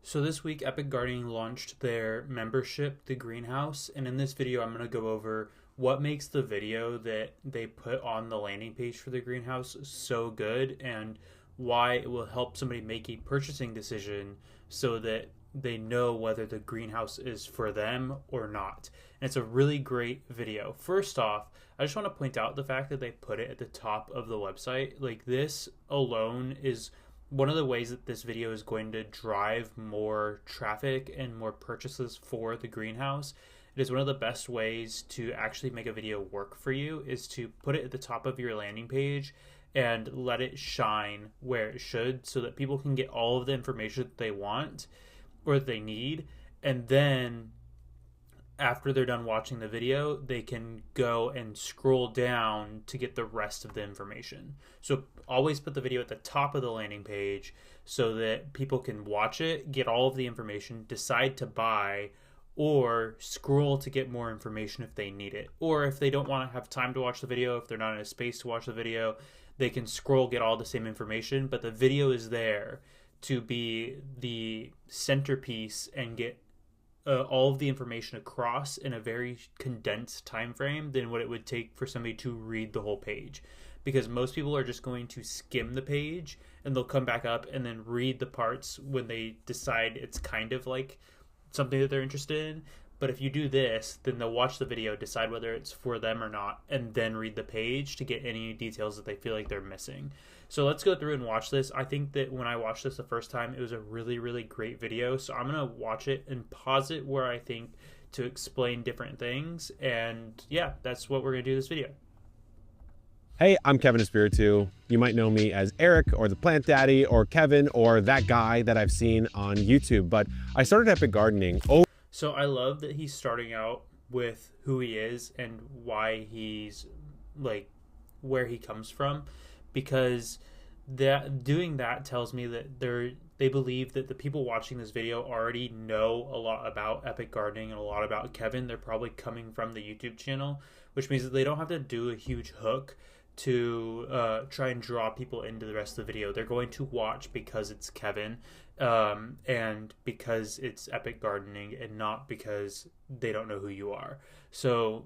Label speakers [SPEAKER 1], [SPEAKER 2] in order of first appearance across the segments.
[SPEAKER 1] So this week, Epic Gardening launched their membership, The Greenhouse, and in this video, I'm going to go over what makes the video that they put on the landing page for the greenhouse so good and why it will help somebody make a purchasing decision so that they know whether the greenhouse is for them or not. And it's a really great video. First off, I just want to point out the fact that they put it at the top of the website. Like, this alone is one of the ways that this video is going to drive more traffic and more purchases for the greenhouse. It is one of the best ways to actually make a video work for you is to put it at the top of your landing page and let it shine where it should so that people can get all of the information that they want or that they need. And then after they're done watching the video, they can go and scroll down to get the rest of the information. So always put the video at the top of the landing page so that people can watch it, get all of the information, decide to buy, or scroll to get more information if they need it. Or if they don't want to have time to watch the video, if they're not in a space to watch the video, they can scroll, get all the same information, but the video is there to be the centerpiece and get all of the information across in a very condensed time frame than what it would take for somebody to read the whole page, because most people are just going to skim the page and they'll come back up and then read the parts when they decide it's kind of like something that they're interested in. But if you do this, then they'll watch the video, decide whether it's for them or not, and then read the page to get any details that they feel like they're missing. So let's go through and watch this. I think that when I watched this the first time, it was a really, really great video. So I'm going to watch it and pause it where I think to explain different things. And yeah, that's what we're going to do this video.
[SPEAKER 2] Hey, I'm Kevin Espiritu. You might know me as Eric or the Plant Daddy or Kevin or that guy that I've seen on YouTube. But I started Epic Gardening.
[SPEAKER 1] So I love that he's starting out with who he is and why he's like where he comes from, because that doing that tells me that they believe that the people watching this video already know a lot about Epic Gardening and a lot about Kevin. They're probably coming from the YouTube channel, which means that they don't have to do a huge hook to try and draw people into the rest of the video. They're going to watch because it's Kevin and because it's Epic Gardening and not because they don't know who you are. So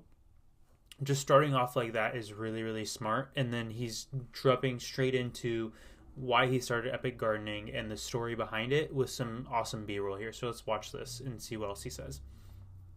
[SPEAKER 1] just starting off like that is really, really smart. And then he's dropping straight into why he started Epic Gardening and the story behind it with some awesome B-roll here. So let's watch this and see what else he says.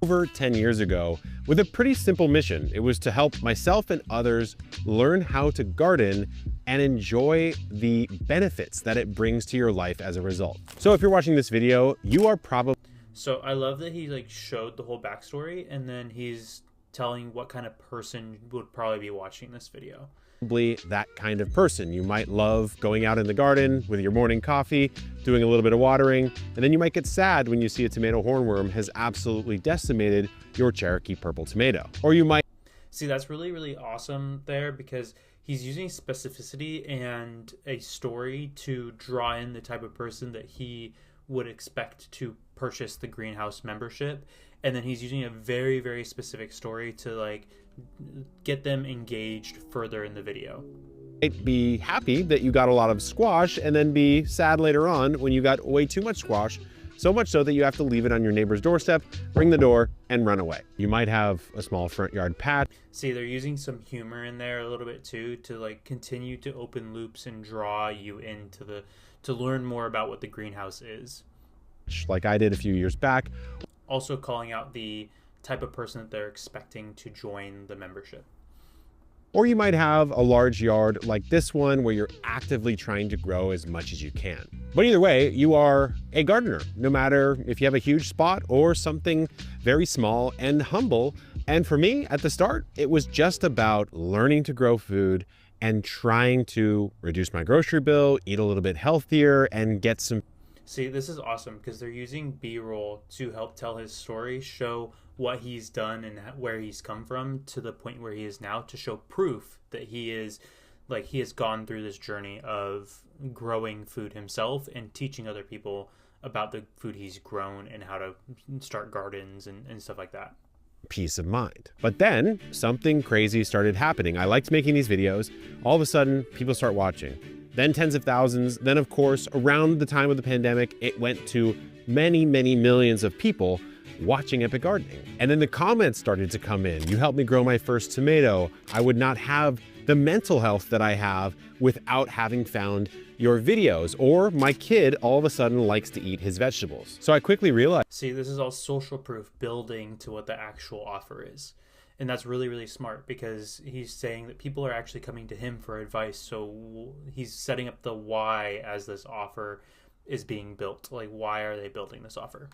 [SPEAKER 2] Over 10 years ago with a pretty simple mission. It was to help myself and others learn how to garden and enjoy the benefits that it brings to your life as a result. So if you're watching this video, you are probably...
[SPEAKER 1] So I love that he like showed the whole backstory and then he's telling what kind of person would probably be watching this video.
[SPEAKER 2] That kind of person. You might love going out in the garden with your morning coffee, doing a little bit of watering, and then you might get sad when you see a tomato hornworm has absolutely decimated your Cherokee purple tomato. Or you might
[SPEAKER 1] see, that's really, really awesome there, because he's using specificity and a story to draw in the type of person that he would expect to purchase the greenhouse membership. And then he's using a very, very specific story to like get them engaged further in the video.
[SPEAKER 2] Be happy that you got a lot of squash and then be sad later on when you got way too much squash, so much so that you have to leave it on your neighbor's doorstep, ring the door, and run away. You might have a small front yard patch.
[SPEAKER 1] See, they're using some humor in there a little bit too to like continue to open loops and draw you into to learn more about what the greenhouse is.
[SPEAKER 2] Like I did a few years back.
[SPEAKER 1] Also calling out the type of person that they're expecting to join the membership.
[SPEAKER 2] Or you might have a large yard like this one where you're actively trying to grow as much as you can. But either way, you are a gardener, no matter if you have a huge spot or something very small and humble. And for me, at the start, it was just about learning to grow food and trying to reduce my grocery bill, eat a little bit healthier, and get some...
[SPEAKER 1] See, this is awesome because they're using B-roll to help tell his story, show what he's done and where he's come from to the point where he is now, to show proof that he is like he has gone through this journey of growing food himself and teaching other people about the food he's grown and how to start gardens and stuff like that.
[SPEAKER 2] Peace of mind. But then something crazy started happening. I liked making these videos. All of a sudden, people start watching. Then tens of thousands. Then, of course, around the time of the pandemic, it went to many, many millions of people watching Epic Gardening. And then the comments started to come in. You helped me grow my first tomato. I would not have the mental health that I have without having found your videos. Or my kid all of a sudden likes to eat his vegetables. So I quickly realized.
[SPEAKER 1] See, this is all social proof building to what the actual offer is. And that's really, really smart because he's saying that people are actually coming to him for advice. So he's setting up the why as this offer is being built. Like, why are they building this offer?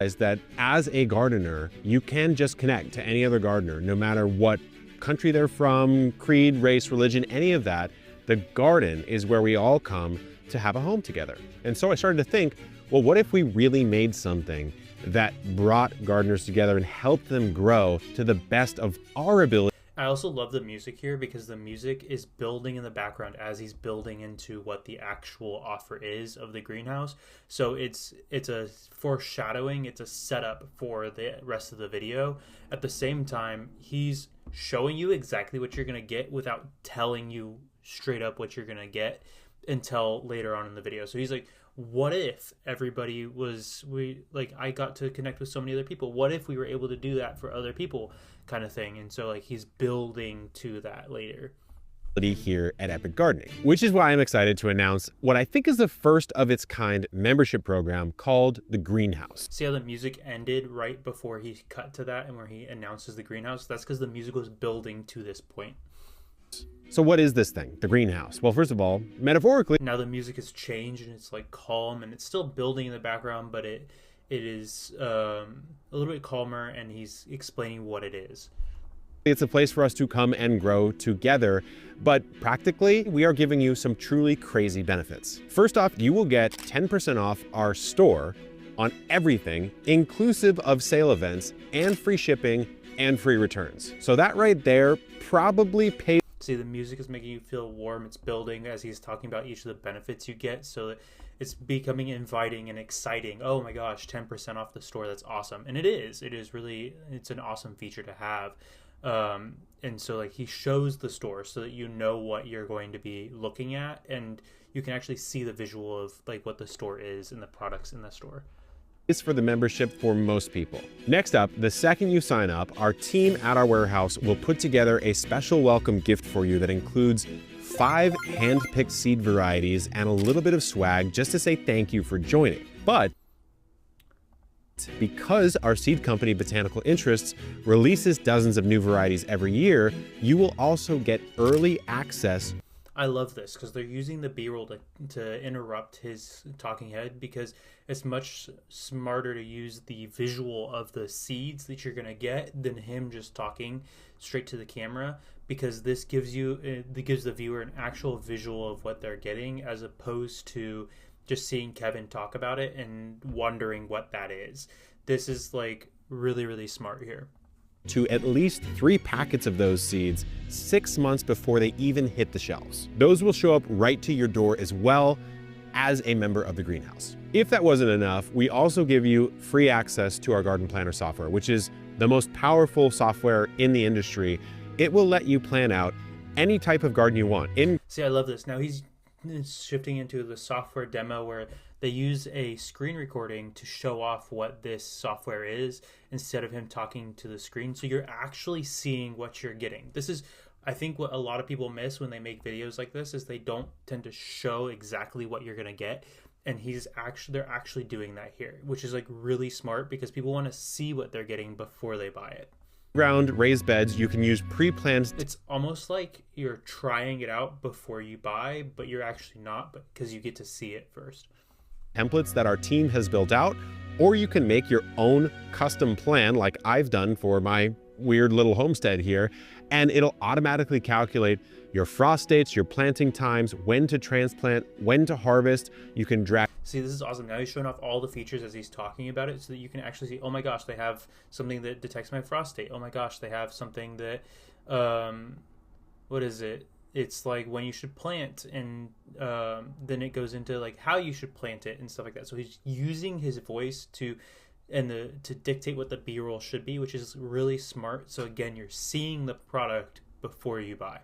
[SPEAKER 2] Is that as a gardener, you can just connect to any other gardener, no matter what country they're from, creed, race, religion, any of that. The garden is where we all come to have a home together. And so I started to think, well, what if we really made something that brought gardeners together and helped them grow to the best of our ability?
[SPEAKER 1] I also love the music here because the music is building in the background as he's building into what the actual offer is of the greenhouse. So it's a foreshadowing, it's a setup for the rest of the video. At the same time, he's showing you exactly what you're going to get without telling you straight up what you're going to get until later on in the video. So he's like, what if everybody was, I got to connect with so many other people. What if we were able to do that for other people, kind of thing. And so like he's building to that later.
[SPEAKER 2] Here at Epic Gardening, which is why I'm excited to announce what I think is the first of its kind membership program called the Greenhouse.
[SPEAKER 1] See how the music ended right before he cut to that and where he announces the greenhouse? That's because the music was building to this point.
[SPEAKER 2] So what is this thing, the greenhouse? Well, first of all, metaphorically,
[SPEAKER 1] now the music has changed and it's like calm and it's still building in the background, but it is a little bit calmer and he's explaining what it is.
[SPEAKER 2] It's a place for us to come and grow together, but practically, we are giving you some truly crazy benefits. First off, you will get 10% off our store on everything, inclusive of sale events and free shipping and free returns. So that right there probably pays.
[SPEAKER 1] See, the music is making you feel warm. It's building as he's talking about each of the benefits you get. So it's becoming inviting and exciting. Oh my gosh, 10% off the store. That's awesome. And it is really, it's an awesome feature to have. And so like he shows the store so that you know what you're going to be looking at and you can actually see the visual of like what the store is and the products in the store.
[SPEAKER 2] Is for the membership for most people. Next up, the second you sign up, our team at our warehouse will put together a special welcome gift for you that includes 5 hand-picked seed varieties and a little bit of swag just to say thank you for joining. But because our seed company, Botanical Interests, releases dozens of new varieties every year, you will also get early access.
[SPEAKER 1] I love this because they're using the B-roll to interrupt his talking head because it's much smarter to use the visual of the seeds that you're going to get than him just talking straight to the camera, because this gives the viewer an actual visual of what they're getting as opposed to just seeing Kevin talk about it and wondering what that is. This is like really, really smart here.
[SPEAKER 2] To at least 3 packets of those seeds 6 months before they even hit the shelves. Those will show up right to your door as well as a member of the greenhouse. If that wasn't enough, we also give you free access to our Garden Planner software, which is the most powerful software in the industry. It will let you plan out any type of garden you want.
[SPEAKER 1] See, I love this. Now he's shifting into the software demo where they use a screen recording to show off what this software is instead of him talking to the screen. So you're actually seeing what you're getting. This is, I think, what a lot of people miss when they make videos like this is they don't tend to show exactly what you're going to get. And they're actually doing that here, which is like really smart because people want to see what they're getting before they buy it.
[SPEAKER 2] Ground raised beds, you can use pre-planned.
[SPEAKER 1] It's almost like you're trying it out before you buy, but you're actually not, but because you get to see it first.
[SPEAKER 2] Templates that our team has built out, or you can make your own custom plan like I've done for my weird little homestead here, and it'll automatically calculate your frost dates, your planting times, when to transplant, when to harvest. You can drag.
[SPEAKER 1] See, this is awesome. Now he's showing off all the features as he's talking about it so that you can actually see, oh my gosh, they have something that detects my frost date. Oh my gosh, they have something that, what is it? It's like when you should plant, and then it goes into like how you should plant it and stuff like that. So he's using his voice to dictate what the B-roll should be, which is really smart. So again, you're seeing the product before you buy.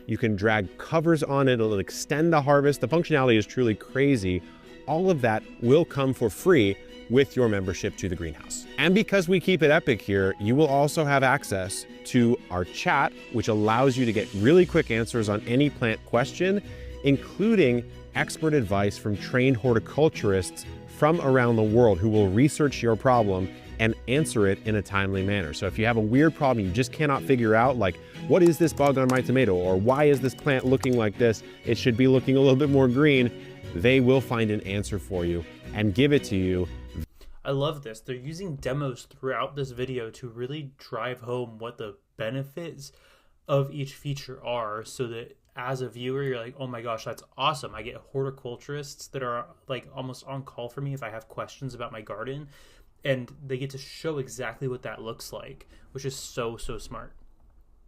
[SPEAKER 2] You can drag covers on it. It'll extend the harvest. The functionality is truly crazy. all of that will come for free with your membership to the greenhouse. And because we keep it epic here, you will also have access to our chat, which allows you to get really quick answers on any plant question, including expert advice from trained horticulturists from around the world who will research your problem and answer it in a timely manner. So if you have a weird problem you just cannot figure out, like, what is this bug on my tomato? Or why is this plant looking like this? It should be looking a little bit more green. They will find an answer for you and give it to you.
[SPEAKER 1] I love this. They're using demos throughout this video to really drive home what the benefits of each feature are, so that as a viewer, you're like, oh my gosh, that's awesome. I get horticulturists that are like almost on call for me if I have questions about my garden, and they get to show exactly what that looks like, which is so smart.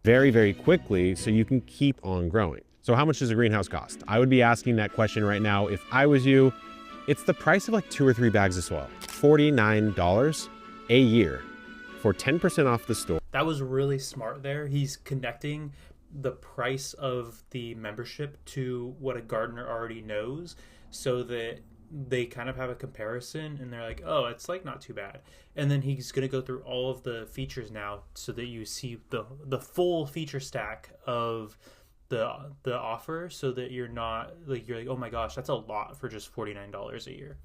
[SPEAKER 2] Very, very quickly, so you can keep on growing. So how much does a greenhouse cost? I would be asking that question right now if I was you. It's the price of like 2 or 3 bags of soil. $49 a year for 10% off the store.
[SPEAKER 1] That was really smart there. He's connecting the price of the membership to what a gardener already knows, so that they kind of have a comparison and they're like, oh, it's like not too bad. And then he's going to go through all of the features now so that you see the full feature stack of the offer, so that you're not like, you're like, oh my gosh, that's a lot for just $49 a year.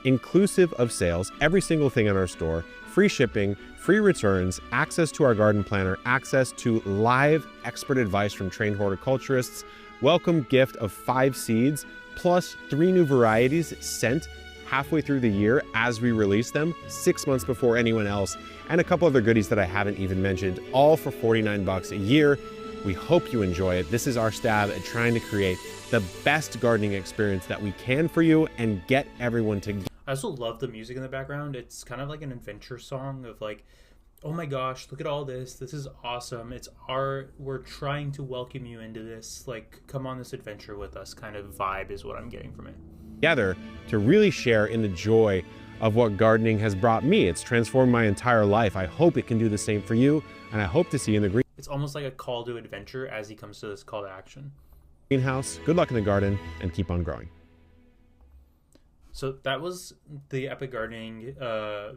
[SPEAKER 2] Inclusive of sales, every single thing in our store, free shipping, free returns, access to our garden planner, access to live expert advice from trained horticulturists, welcome gift of 5 seeds, plus 3 new varieties sent halfway through the year as we release them, 6 months before anyone else, and a couple other goodies that I haven't even mentioned, all for $49 a year. We hope you enjoy it. This is our stab at trying to create the best gardening experience that we can for you and get everyone to.
[SPEAKER 1] I also love the music in the background. It's kind of like an adventure song of like, oh my gosh, look at all this. This is awesome. We're trying to welcome you into this, like, come on this adventure with us kind of vibe is what I'm getting from it.
[SPEAKER 2] Together to really share in the joy of what gardening has brought me. It's transformed my entire life. I hope it can do the same for you, and I hope to see you in the green.
[SPEAKER 1] It's almost like a call to adventure as he comes to this call to action.
[SPEAKER 2] Greenhouse, good luck in the garden, and keep on growing.
[SPEAKER 1] So that was the Epic Gardening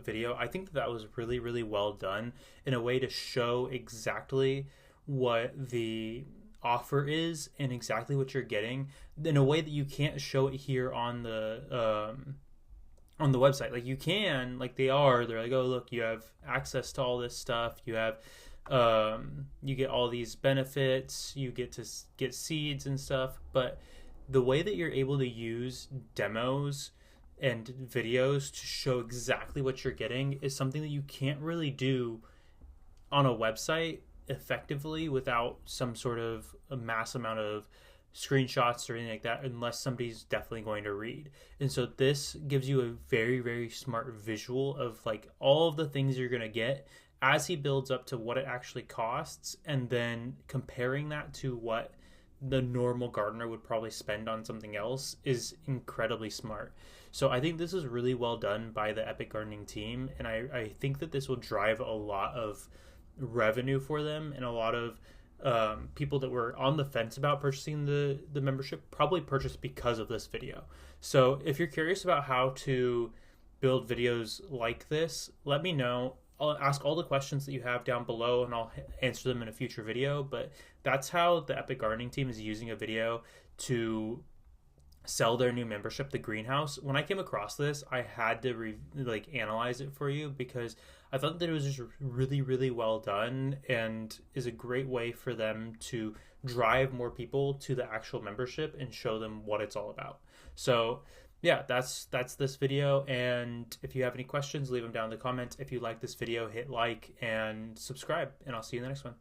[SPEAKER 1] video. I think that was really well done in a way to show exactly what the offer is and exactly what you're getting in a way that you can't show it here on the website. Like you can, like they're like, oh look, you have access to all this stuff. You have you get all these benefits, you get to get seeds and stuff, but the way that you're able to use demos and videos to show exactly what you're getting is something that you can't really do on a website effectively without some sort of a mass amount of screenshots or anything like that, unless somebody's definitely going to read. And so this gives you a very smart visual of like all of the things you're going to get as he builds up to what it actually costs, and then comparing that to what the normal gardener would probably spend on something else is incredibly smart. So I think this is really well done by the Epic Gardening team, and I think that this will drive a lot of revenue for them, and a lot of people that were on the fence about purchasing the membership probably purchased because of this video. So if you're curious about how to build videos like this, let me know. I'll ask all the questions that you have down below and I'll answer them in a future video, but that's how the Epic Gardening team is using a video to sell their new membership, the Greenhouse. When I came across this, I had to analyze it for you because I thought that it was just really well done and is a great way for them to drive more people to the actual membership and show them what it's all about. So yeah, that's this video, and if you have any questions, leave them down in the comments. If you like this video, hit like and subscribe, and I'll see you in the next one.